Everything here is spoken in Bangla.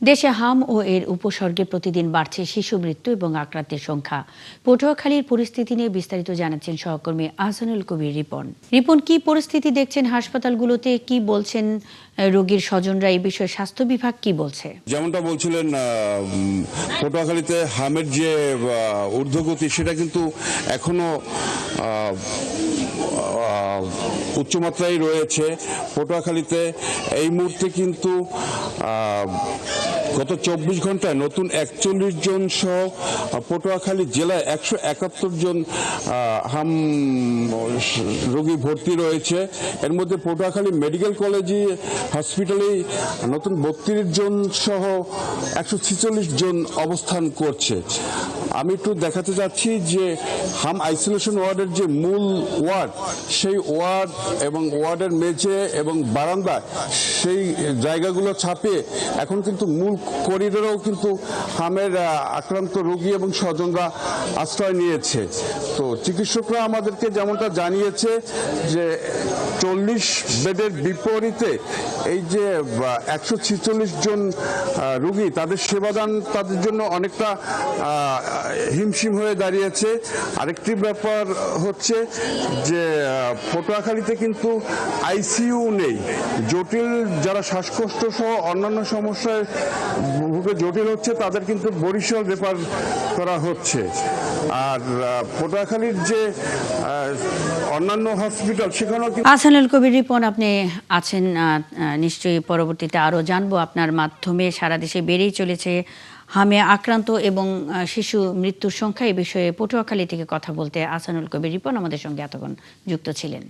দেশে হাম ও এর উপসর্গে প্রতিদিন বাড়ছে শিশু মৃত্যু এবং আক্রান্তের সংখ্যা। পটুয়াখালীর পরিস্থিতি নিয়ে বিস্তারিত জানাচ্ছেন সহকর্মী আহসানুল কবির রিপন। রিপন, কি পরিস্থিতি দেখছেন হাসপাতালগুলোতে, কি বলছেন রোগীর স্বজনরা, এই বিষয়ে স্বাস্থ্য বিভাগ কি বলছে? যেমনটা বলছিলেন, পটুয়াখালীতে হামের যে ঊর্ধ্বগতি সেটা কিন্তু এখনো উচ্চমাত্রায় রয়েছে। পটুয়াখালীতে এই মুহূর্তে কিন্তু গত 24 ঘন্টায় নতুন 41 জন সহ পটুয়াখালী জেলায় 171 জন হাম রোগী ভর্তি রয়েছে। এর মধ্যে পটুয়াখালী মেডিকেল কলেজে হসপিটালে নতুন 32 জন সহ 146 জন অবস্থান করছে। আমি একটু দেখাতে যাচ্ছি যে হাম আইসোলেশন ওয়ার্ডের যে মূল ওয়ার্ড, সেই ওয়ার্ড এবং ওয়ার্ডের মেঝে এবং বারান্দা, সেই জায়গাগুলো ছাপিয়ে এখন কিন্তু মূল করিডোরেও কিন্তু হামের আক্রান্ত রোগী এবং স্বজনরা আশ্রয় নিয়েছে। তো চিকিৎসকরা আমাদেরকে যেমনটা জানিয়েছে যে 40 বেডের বিপরীতে এই যে 146 জন রোগী, তাদের সেবাদান তাদের জন্য অনেকটা হিমশিম হয়ে দাঁড়িয়েছে। আরেকটি ব্যাপার হচ্ছে যে পটুয়াখালীতে কিন্তু আইসিইউ নেই। জটিল যারা শ্বাসকষ্ট সহ অন্যান্য সমস্যায় ভুগে জটিল হচ্ছে, তাদের কিন্তু বরিশাল রেফার করা হচ্ছে। আর পটুয়াখালীর যে অন্যান্য হসপিটাল, সেখানেও আহসানুল কবির রিপন, আপনি আছেন নিশ্চয়ই। পরবর্তীতে আরও জানবো আপনার মাধ্যমে। সারা দেশে বেড়েই চলেছে হামে আক্রান্ত এবং শিশু মৃত্যুর সংখ্যা। এই বিষয়ে পটুয়াখালী থেকে কথা বলতে আহসানুল কবির রিপন আমাদের সঙ্গে এতক্ষণ যুক্ত ছিলেন।